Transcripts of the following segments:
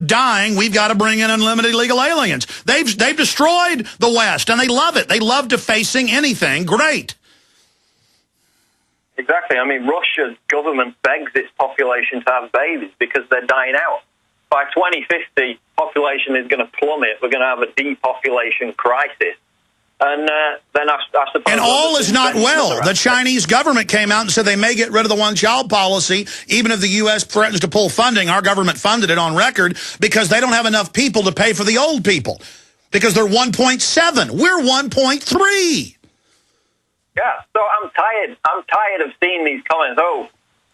dying, we've got to bring in unlimited illegal aliens. They've destroyed the West, and they love it. They love defacing anything. Great. Exactly. I mean, Russia's government begs its population to have babies because they're dying out. By 2050, population is going to plummet. We're going to have a depopulation crisis. And then I suppose... And all is not well. The Chinese government came out and said they may get rid of the one-child policy, even if the U.S. threatens to pull funding. Our government funded it on record because they don't have enough people to pay for the old people. Because they're 1.7. We're 1.3. Yeah, so I'm tired of seeing these comments, oh,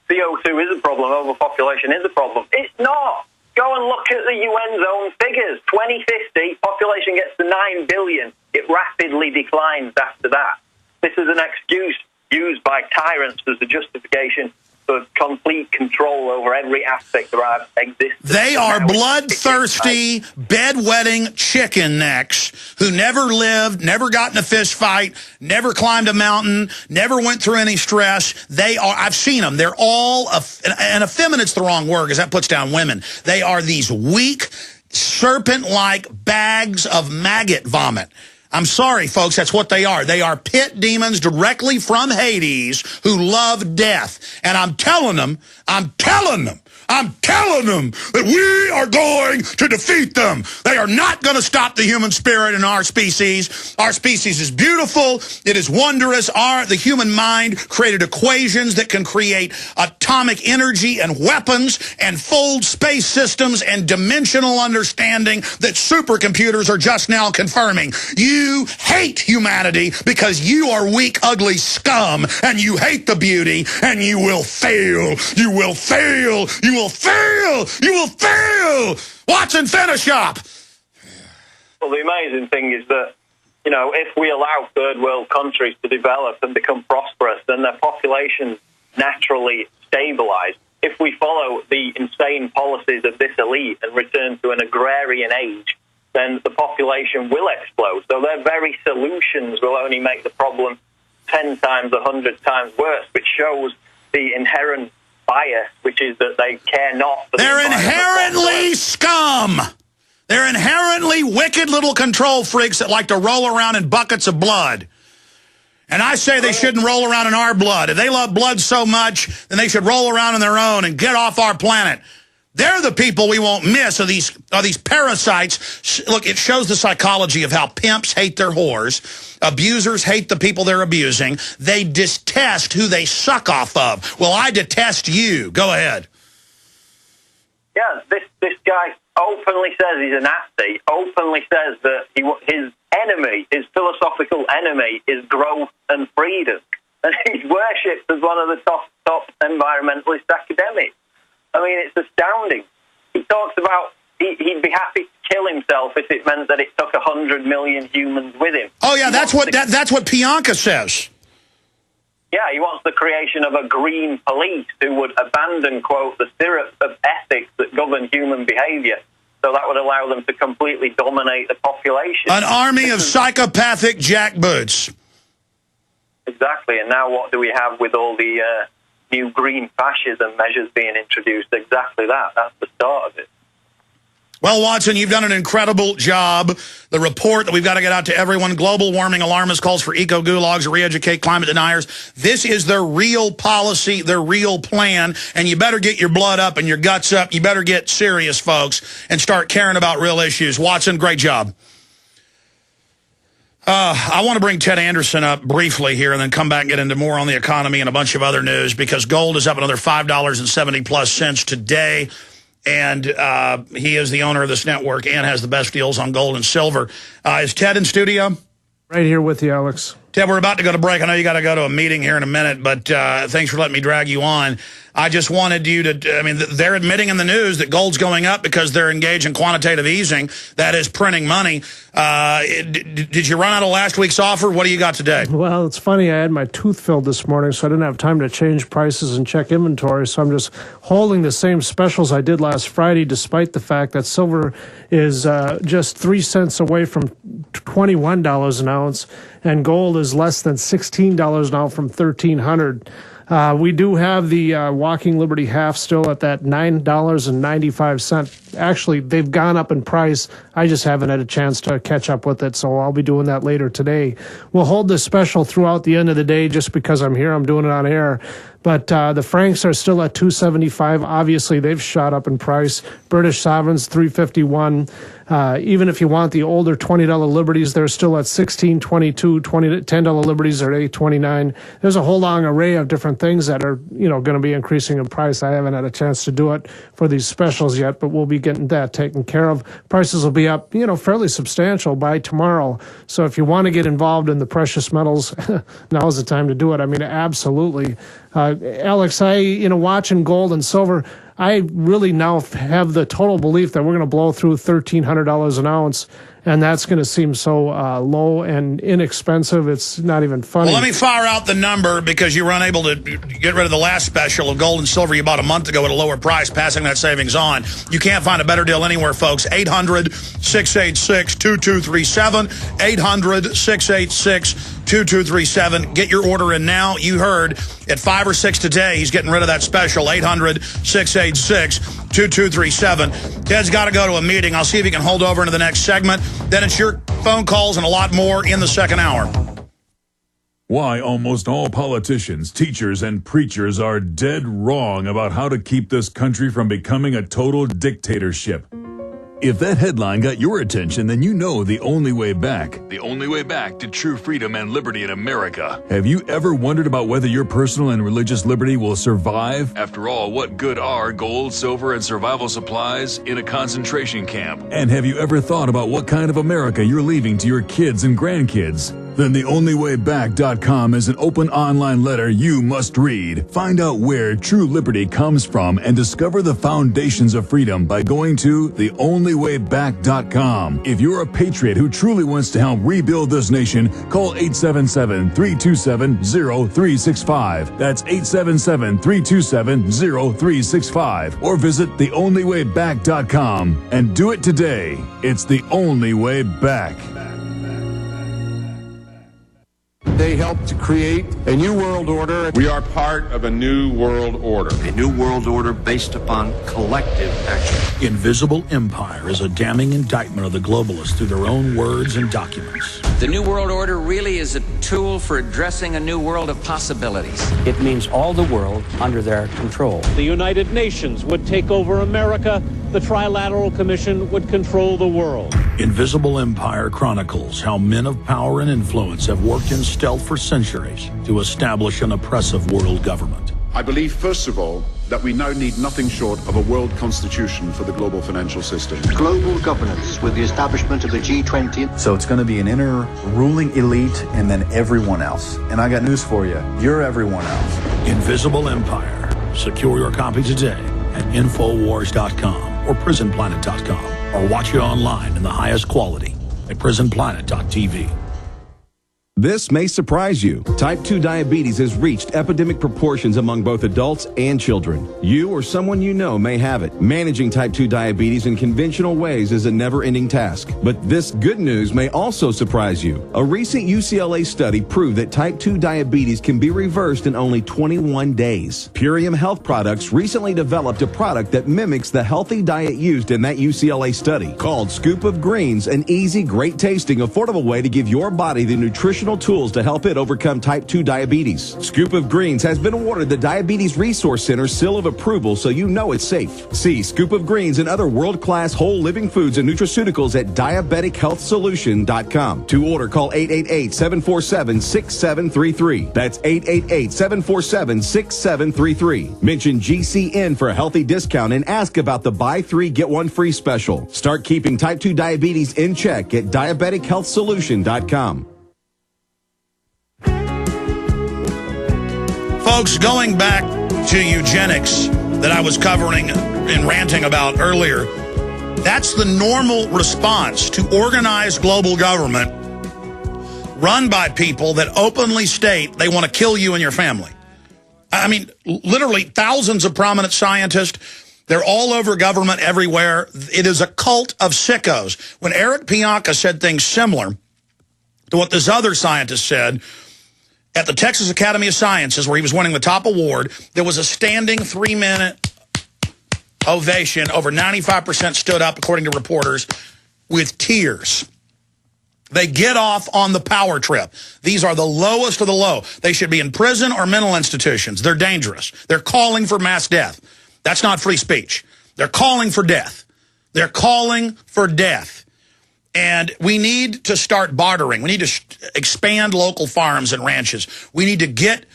CO2 is a problem, overpopulation is a problem. It's not. Go and look at the UN's own figures. 2050, population gets to 9 billion. It rapidly declines after that. This is an excuse used by tyrants as a justification for complete control over every aspect of our existence. They are bloodthirsty, bedwetting chicken necks who never lived, never got in a fist fight, never climbed a mountain, never went through any stress. They are, I've seen them. They're all, and effeminate's the wrong word because that puts down women. They are these weak, serpent-like bags of maggot vomit. I'm sorry, folks, that's what they are. They are pit demons directly from Hades who love death. And I'm telling them that we are going to defeat them. They are not going to stop the human spirit in our species. Our species is beautiful. It is wondrous. The human mind created equations that can create atomic energy and weapons and fold space systems and dimensional understanding that supercomputers are just now confirming. You hate humanity because you are weak, ugly scum, and you hate the beauty, and you will fail. You will fail. You will fail. You will fail. Watch and finish up. Well, the amazing thing is that, you know, if we allow third world countries to develop and become prosperous, then their populations naturally stabilize. If we follow the insane policies of this elite and return to an agrarian age, then the population will explode. So their very solutions will only make the problem 10 times, 100 times worse, which shows the inherent bias, which is that they care not for They're inherently scum. They're inherently wicked little control freaks that like to roll around in buckets of blood. And I say they shouldn't roll around in our blood. If they love blood so much, then they should roll around in their own and get off our planet. They're the people we won't miss, are these parasites. Look, it shows the psychology of how pimps hate their whores. Abusers hate the people they're abusing. They detest who they suck off of. Well, I detest you. Go ahead. Yeah, this guy openly says he's a Nazi, openly says that his enemy, his philosophical enemy, is growth and freedom. And he's worshipped as one of the top environmentalist academics. I mean, it's astounding. He talks about he'd be happy to kill himself if it meant that it took 100 million humans with him. Oh, yeah, that's what Pianka says. Yeah, he wants the creation of a green police who would abandon, quote, the syrup of ethics that govern human behavior. So that would allow them to completely dominate the population. An army of psychopathic jackboots. Exactly. And now what do we have with all the new green fascism measures being introduced? Exactly that. That's the start of it. Well, Watson, you've done an incredible job. The report that we've got to get out to everyone, global warming alarmist calls for eco-gulags to re-educate climate deniers. This is their real policy, their real plan, and you better get your blood up and your guts up. You better get serious, folks, and start caring about real issues. Watson, great job. I want to bring Ted Anderson up briefly here and then come back and get into more on the economy and a bunch of other news because gold is up another $5.70+ today. And he is the owner of this network and has the best deals on gold and silver. Is Ted in studio? Right here with you, Alex. Ted, we're about to go to break. I know you got to go to a meeting here in a minute, but thanks for letting me drag you on. I just wanted you to, I mean, they're admitting in the news that gold's going up because they're engaged in quantitative easing. That is printing money. Did you run out of last week's offer? What do you got today? Well, it's funny. I had my tooth filled this morning, so I didn't have time to change prices and check inventory. So I'm just holding the same specials I did last Friday, despite the fact that silver is just 3 cents away from $21 an ounce, and gold is less than $16 now from $1,300. We do have the Walking Liberty half still at that $9.95. Actually, they've gone up in price. I just haven't had a chance to catch up with it, so I'll be doing that later today. We'll hold this special throughout the end of the day just because I'm here. I'm doing it on air. But the francs are still at $2.75. Obviously, they've shot up in price. British sovereigns, $3.51. Even if you want the older $20 liberties, they're still at $16.22. $10 liberties are $8.29. There's a whole long array of different things that are, going to be increasing in price. I haven't had a chance to do it for these specials yet, but we'll be getting that taken care of. Prices will be up, fairly substantial by tomorrow. So if you want to get involved in the precious metals, now's the time to do it. I mean, absolutely. Alex, watching gold and silver, I really now have the total belief that we're going to blow through $1,300 an ounce, and that's going to seem so low and inexpensive. It's not even funny. Well, let me fire out the number because you were unable to get rid of the last special of gold and silver you bought a month ago at a lower price, passing that savings on. You can't find a better deal anywhere, folks. 800-686-2237. 800-686-2237. Get your order in now. You heard at 5 or 6 today, he's getting rid of that special. 800-686-2237. Ted's got to go to a meeting. I'll see if he can hold over into the next segment. Then it's your phone calls and a lot more in the second hour. Why almost all politicians, teachers, and preachers are dead wrong about how to keep this country from becoming a total dictatorship. If that headline got your attention, then you know the only way back. The only way back to true freedom and liberty in America. Have you ever wondered about whether your personal and religious liberty will survive? After all, what good are gold, silver, and survival supplies in a concentration camp? And have you ever thought about what kind of America you're leaving to your kids and grandkids? Then theonlywayback.com is an open online letter you must read. Find out where true liberty comes from and discover the foundations of freedom by going to theonlywayback.com. If you're a patriot who truly wants to help rebuild this nation, call 877-327-0365. That's 877-327-0365. Or visit theonlywayback.com and do it today. It's the only way back. They helped to create a new world order. We are part of a new world order. A new world order based upon collective action. Invisible Empire is a damning indictment of the globalists through their own words and documents. The New World Order really is a tool for addressing a new world of possibilities. It means all the world under their control. The United Nations would take over America. The Trilateral Commission would control the world. Invisible Empire chronicles how men of power and influence have worked in stealth for centuries to establish an oppressive world government. I believe, first of all, that we now need nothing short of a world constitution for the global financial system. Global governance with the establishment of the G20. So it's going to be an inner ruling elite and then everyone else. And I got news for you. You're everyone else. Invisible Empire. Secure your copy today at Infowars.com or PrisonPlanet.com or watch it online in the highest quality at PrisonPlanet.tv. This may surprise you. Type 2 diabetes has reached epidemic proportions among both adults and children. You or someone you know may have it. Managing type 2 diabetes in conventional ways is a never-ending task. But this good news may also surprise you. A recent UCLA study proved that type 2 diabetes can be reversed in only 21 days. Purium Health Products recently developed a product that mimics the healthy diet used in that UCLA study. Called Scoop of Greens, an easy, great-tasting, affordable way to give your body the nutritional tools to help it overcome type 2 diabetes. Scoop of Greens has been awarded the Diabetes Resource Center seal of approval, so you know it's safe. See Scoop of Greens and other world-class whole living foods and nutraceuticals at diabetichealthsolution.com. To order, call 888-747-6733. That's 888-747-6733. Mention GCN for a healthy discount and ask about the buy 3 get 1 free special. Start keeping type 2 diabetes in check at diabetichealthsolution.com. Folks, going back to eugenics that I was covering and ranting about earlier, that's the normal response to organized global government run by people that openly state they want to kill you and your family. I mean, literally thousands of prominent scientists. They're all over government everywhere. It is a cult of sickos. When Eric Pianka said things similar to what this other scientist said, at the Texas Academy of Sciences, where he was winning the top award, there was a standing 3-minute ovation. Over 95% stood up, according to reporters, with tears. They get off on the power trip. These are the lowest of the low. They should be in prison or mental institutions. They're dangerous. They're calling for mass death. That's not free speech. They're calling for death. They're calling for death. And we need to start bartering. We need to expand local farms and ranches. We need to get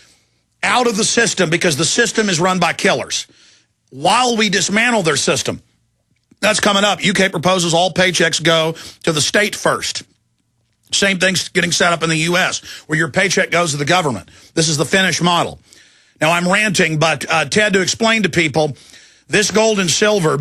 out of the system, because the system is run by killers. While we dismantle their system, that's coming up. UK proposes all paychecks go to the state first. Same thing's getting set up in the U.S., where your paycheck goes to the government. This is the Finnish model. Now, I'm ranting, but Ted, to explain to people, this gold and silver,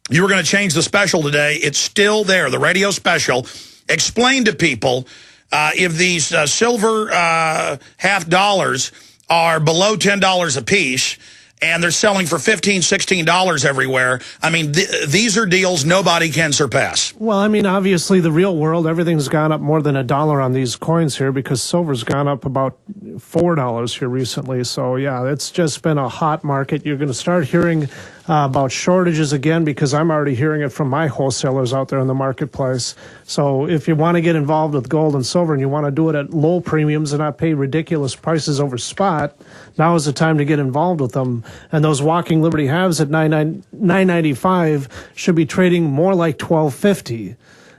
you were going to change the special today. It's still there, the radio special. Explain to people if these silver half dollars are below $10 a piece, and they're selling for $15, $16 everywhere. I mean, these are deals nobody can surpass. Well, I mean, obviously, the real world, everything's gone up more than $1 on these coins here, because silver's gone up about $4 here recently. So, yeah, it's just been a hot market. You're going to start hearing about shortages again, because I'm already hearing it from my wholesalers out there in the marketplace. So if you want to get involved with gold and silver, and you want to do it at low premiums and not pay ridiculous prices over spot, now is the time to get involved with them. And those Walking Liberty halves at $9.95 should be trading more like $12.50.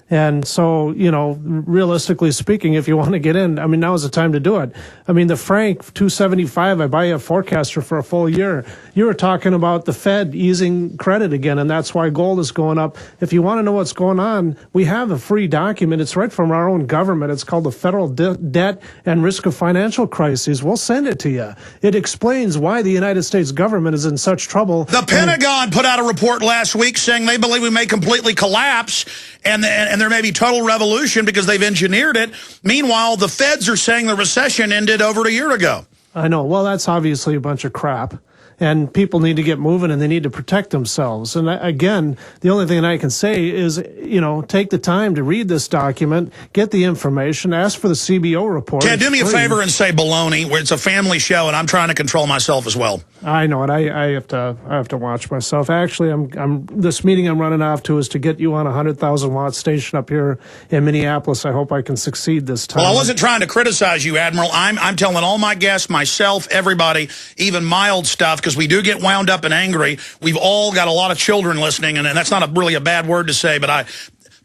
And so, you know, realistically speaking, if you want to get in, I mean, now is the time to do it. I mean, the Frank 275, I buy a forecaster for a full year. You were talking about the Fed easing credit again, and that's why gold is going up. If you want to know what's going on, we have a free document. It's right from our own government. It's called the Federal Debt and Risk of Financial Crises. We'll send it to you. It explains why the United States government is in such trouble. The Pentagon put out a report last week saying they believe we may completely collapse, and there may be total revolution because they've engineered it. Meanwhile, the feds are saying the recession ended over a year ago. I know. Well, that's obviously a bunch of crap. And people need to get moving, and they need to protect themselves. And again, the only thing I can say is, you know, take the time to read this document, get the information, ask for the CBO report. Ted, do me a favor and say baloney, where it's a family show, and I'm trying to control myself as well. I know it. I have to watch myself. Actually, this meeting I'm running off to is to get you on a 100,000 watt station up here in Minneapolis. I hope I can succeed this time. Well, I wasn't trying to criticize you, Admiral. I'm telling all my guests, myself, everybody, even mild stuff, because we do get wound up and angry. We've all got a lot of children listening, and that's not really a bad word to say, but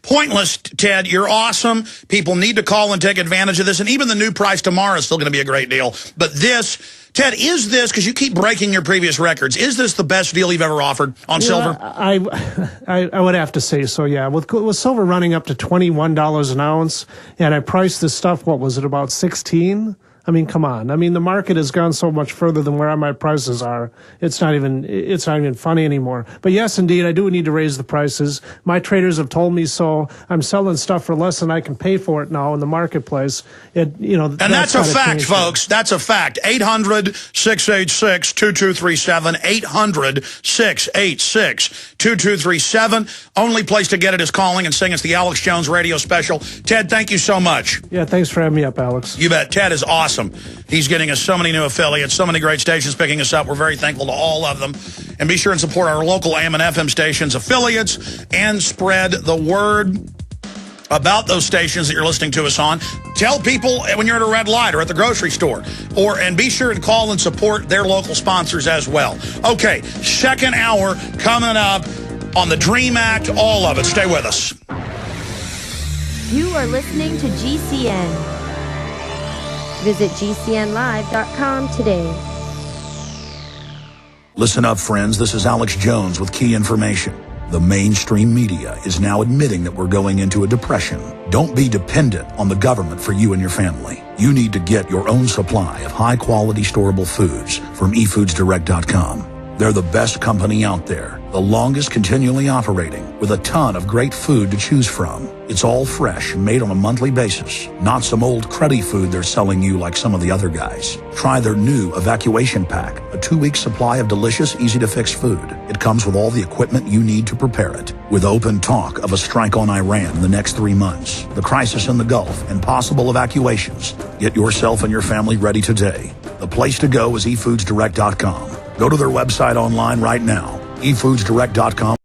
pointless, Ted. You're awesome. People need to call and take advantage of this, and even the new price tomorrow is still going to be a great deal. But this, Ted, is this, because you keep breaking your previous records, is this the best deal you've ever offered on silver? I would have to say so, yeah. With silver running up to $21 an ounce, and I priced this stuff, what was it, about $16? I mean, come on. I mean, the market has gone so much further than where my prices are. It's not even funny anymore. But yes, indeed, I do need to raise the prices. My traders have told me so. I'm selling stuff for less than I can pay for it now in the marketplace. And that's a fact, folks. That's a fact. 800-686-2237. 800-686-2237. Only place to get it is calling and saying it's the Alex Jones radio special. Ted, thank you so much. Yeah, thanks for having me up, Alex. You bet. Ted is awesome. He's getting us so many new affiliates, so many great stations picking us up. We're very thankful to all of them. And be sure and support our local AM and FM stations affiliates and spread the word about those stations that you're listening to us on. Tell people when you're at a red light or at the grocery store. And be sure and call and support their local sponsors as well. Okay, second hour coming up on the DREAM Act, all of it. Stay with us. You are listening to GCN. Visit GCNlive.com today. Listen up, friends. This is Alex Jones with key information. The mainstream media is now admitting that we're going into a depression. Don't be dependent on the government for you and your family. You need to get your own supply of high-quality storable foods from efoodsdirect.com. They're the best company out there. the longest continually operating, with a ton of great food to choose from. It's all fresh, made on a monthly basis, not some old cruddy food they're selling you like some of the other guys. Try their new Evacuation Pack, a 2-week supply of delicious, easy-to-fix food. It comes with all the equipment you need to prepare it. With open talk of a strike on Iran in the next 3 months, the crisis in the Gulf, and possible evacuations, get yourself and your family ready today. The place to go is efoodsdirect.com. Go to their website online right now, efoodsdirect.com.